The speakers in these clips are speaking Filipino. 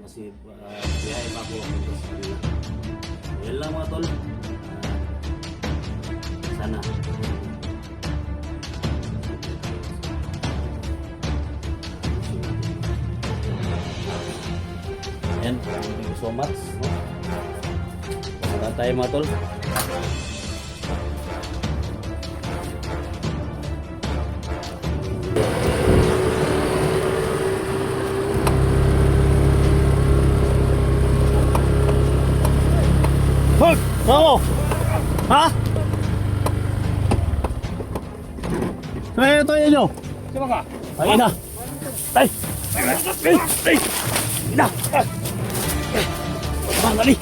kasi biyahe pa ako punta sa kanila. Yan lang mga tol. Sana yan, thank you so much, no? Wala tayo mga tol. Hoy! Ako! Ha? Ito yun nyo! Sino ka? Ay, ina! Ay! Ay! Ay! Ina! Mangali!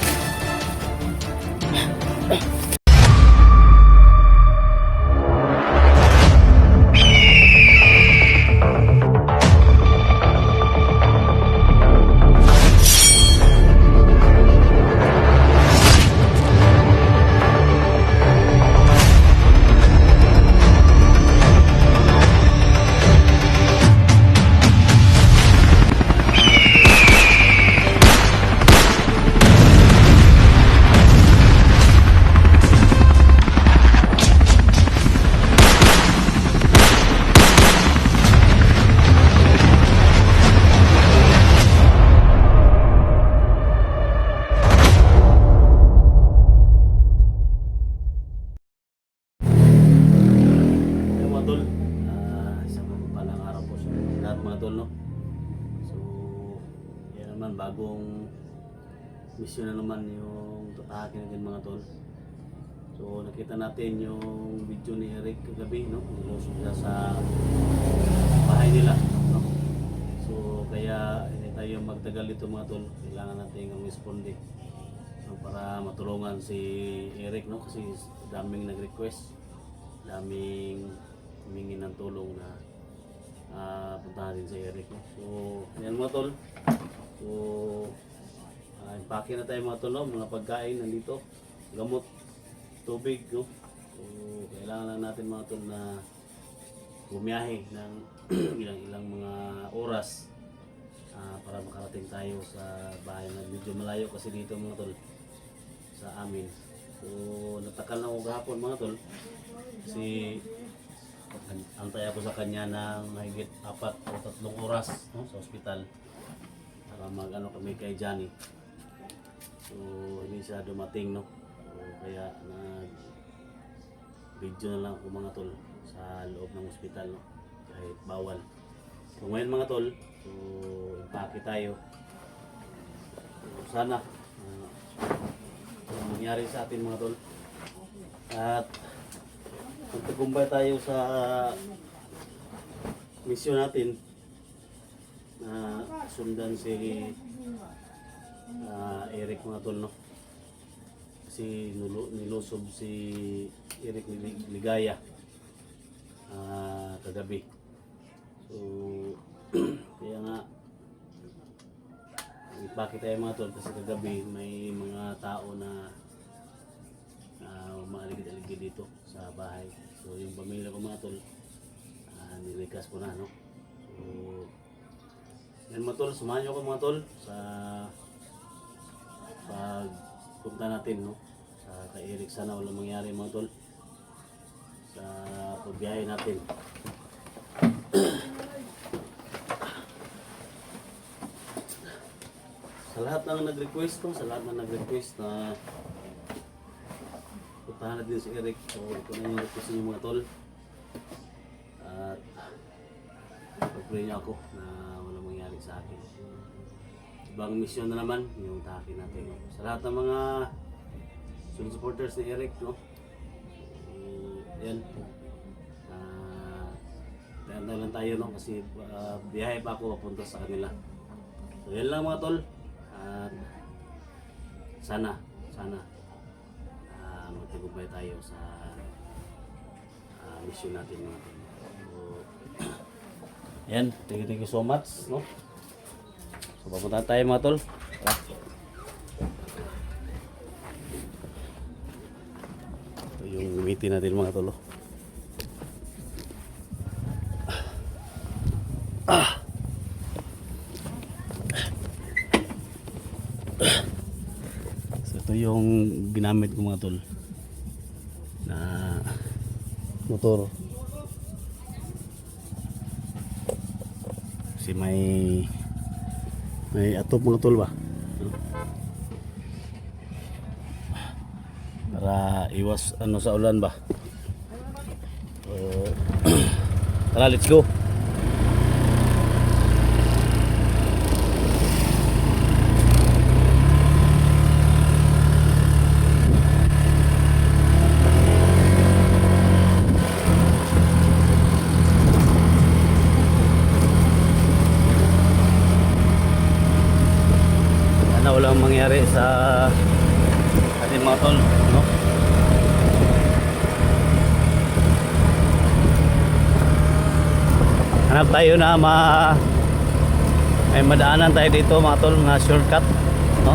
Bagong mission na naman yung tatahakin natin mga tol. So nakita natin yung video ni Eric kagabi, no? Nilusog siya sa bahay nila, no? So kaya hindi tayo magtagal dito mga tol. Kailangan natin mag-responde, no? Para matulungan si Eric, no? Kasi daming nag-request, daming humingi ng tulong na puntahan din si Eric, no? So yan mga tol. So, impake na tayo mga tol, no? Mga pagkain nandito, gamot, tubig, no? So, kailangan lang natin mga tol na bumiyahe ng ilang mga oras para makarating tayo sa bahay na medyo malayo kasi dito mga tol sa amin. So, natakal na ako kahapon mga tol kasi antay ako sa kanya ng mahigit 4 o 3 oras, no? Sa ospital. Mag-ano kami kay Johnny. So hindi siya dumating, no? So, kaya video na lang ako mga tol sa loob ng ospital, no? Kahit bawal. So ngayon mga tol, so impake tayo. So, sana mangyari sa atin mga tol. At magtagumpay tayo sa mission natin na sundan si Eric mga tol, no? Kasi nilusob si Eric Ligaya kagabi. So kaya nga ipakita tayo mga tol kasi kagabi may mga tao na maaligid-aligid dito sa bahay. So yung pamilya ko mga tol nilikas ko na, no? So yan mga tol, sumahan nyo ko mga tol sa pagpunta natin, no? Sa kay Eric, sana walang mangyari mga tol sa pagbiyahe natin. Sa lahat ng nag-request, no? Sa lahat ng nag-request na puntahan natin si Eric, so ito na yung request niyo mga tol. At pag-pray niyo ako na mangyari sa akin. Ibang mission na naman yung tahakin natin, no? Sa lahat ng mga supporters ni Eric, no? Yan. Tanda lang tayo, no? Kasi biyahe pa ako papunta sa kanila. So yan lang mga tol. Sana magtagumpay tayo sa mission natin mga tol. Yan, thank you so much, no? So papunta tayo mga tol. Ito yung meeting natin mga tol. So ito yung ginamit ko mga tol na motor. Kasi may atop mga tol ba? Para iwas ano sa ulan ba? So, tara, let's go. Sana walang mangyari sa ating mga tol, no? Hanap tayo na may madaanan tayo dito mga tol, mga shortcut, no?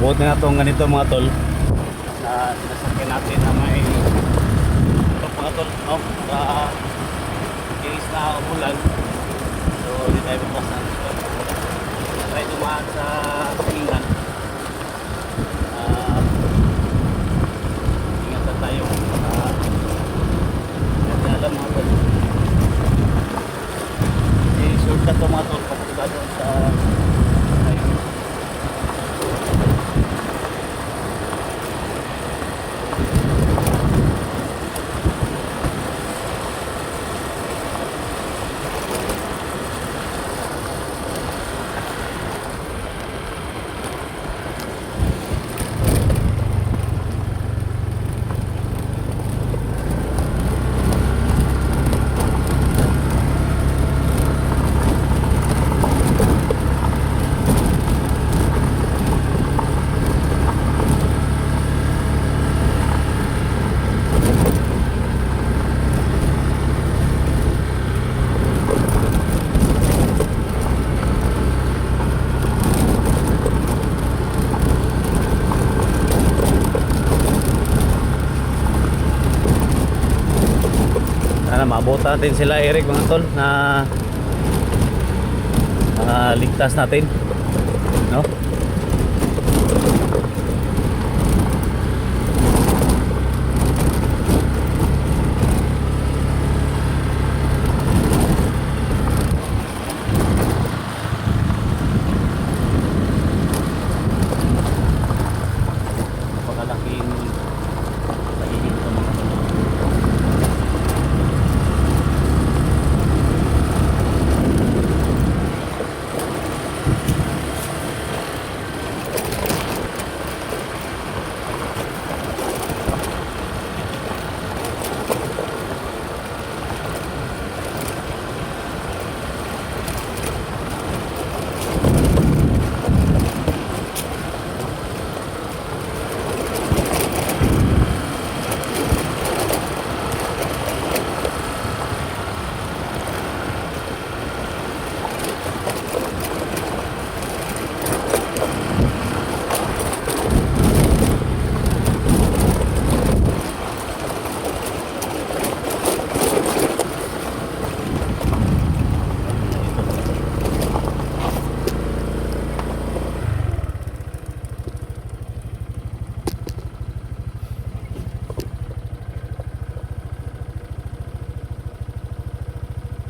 Abot na itong ganito mga tol na sinasakyan natin na may ito mga tol, no? Para case na umulan, so hindi tayo mapasan dito. Try dumaan sa singan, ingat na tayo, hindi alam mga tol. Shortcut ito mga tol papunta doon sa highway. Sana maabutan natin sila Eric mga tol na ligtas natin, no? Pagkalaking nagiging ito mga tol.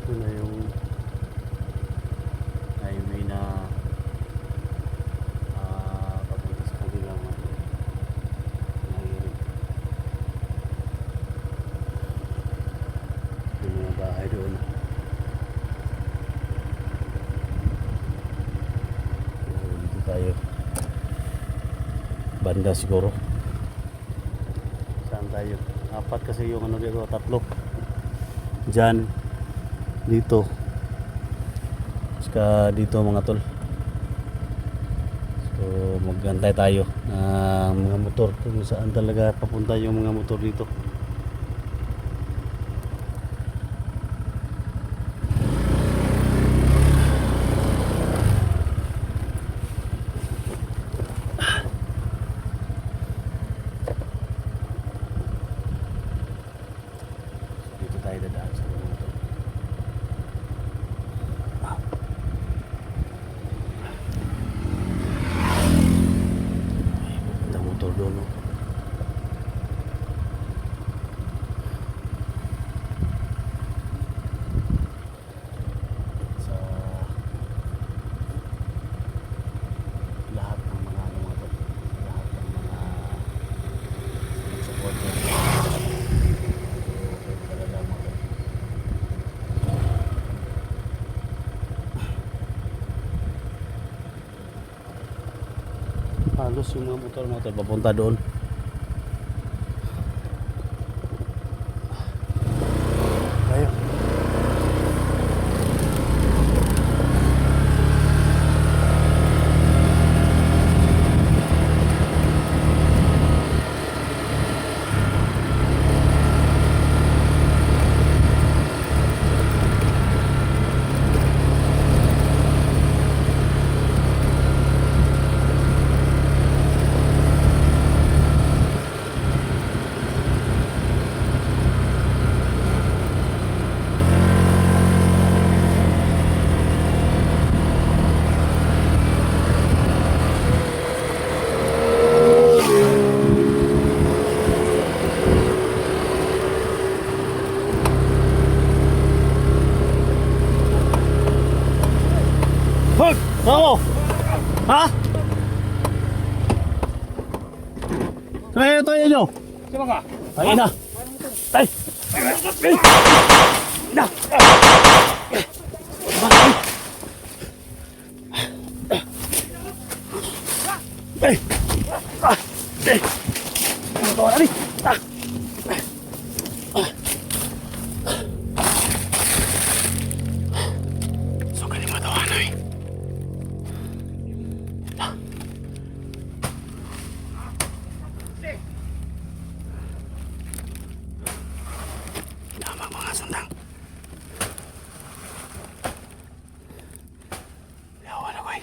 Ito na yung highway na papunta sa kabilang nangirig. Yung mga bahay doon. So, dito tayo. Banda siguro. Saan tayo? Apat kasi yung ano dito, tatlo. Diyan. Dito. Saka dito mga tol. So magantay tayo ng mga motor kung saan talaga papunta yung mga motor dito. Dito tayo dadaan sa mga motor. Ang motor doon, no? Sa lahat ng mga ano mga to, lahat ng mga supporter. So, talaga mga to. Halos yung mga motor mga to papunta doon. Ayo. Hoy! Bravo! Ha? Kaya ito yun nyo! Siapa ka? Ay na! Ay! Ay! Na! Ay! Ah! Ay! Ano to? Ano? Ah! So kalimah daw ano eh. Damang mga sundang. Yawan ako eh.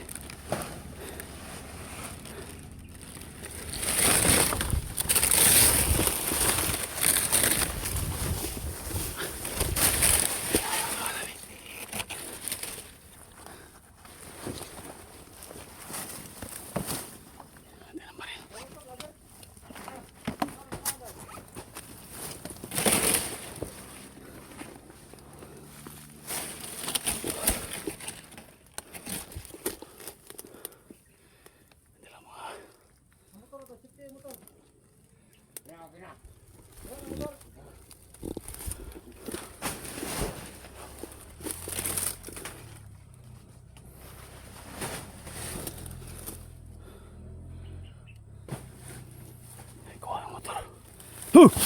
Kuha ng motor. Kuha ng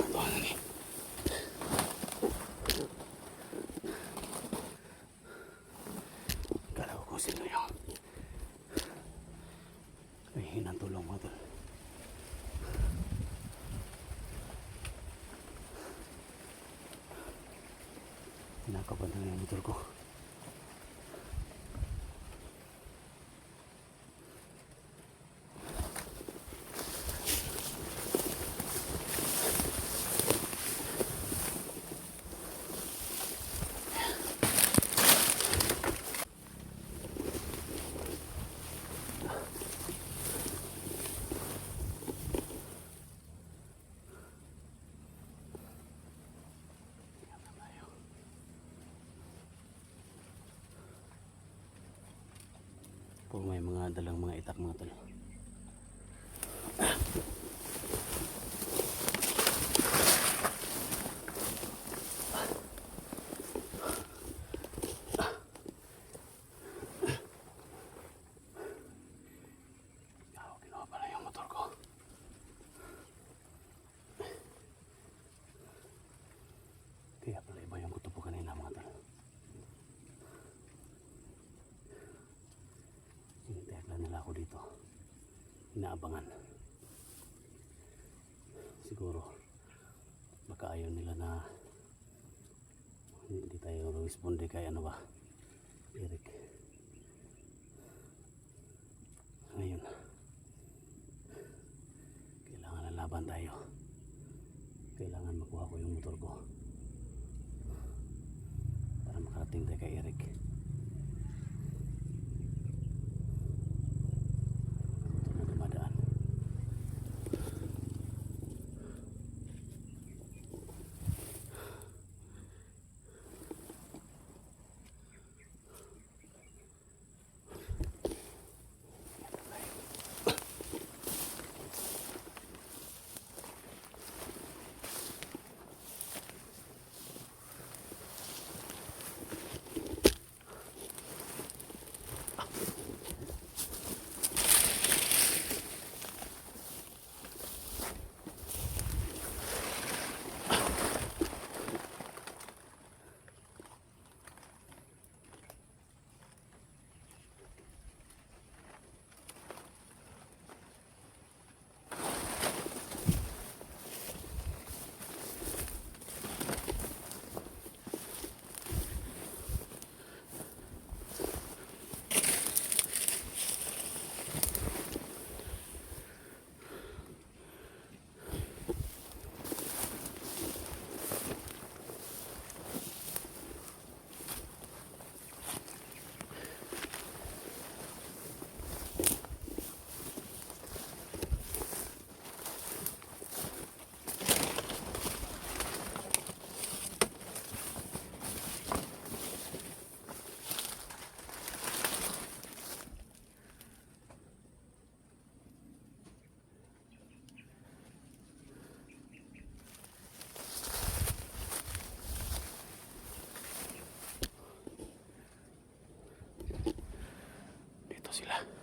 motor ni. Kala ko sino yung may hinang tulong mo tol. Kinakabahan na yung motor ko. Po may mga dalang mga itak mga tol. inaabangan. Siguro baka ayaw nila na hindi tayo responde kay ano ba, Eric. Ngayon kailangan na laban tayo. Kailangan makuha ko yung motor ko para makarating tayo kay Eric. Motor na dumadaan. Dito sila.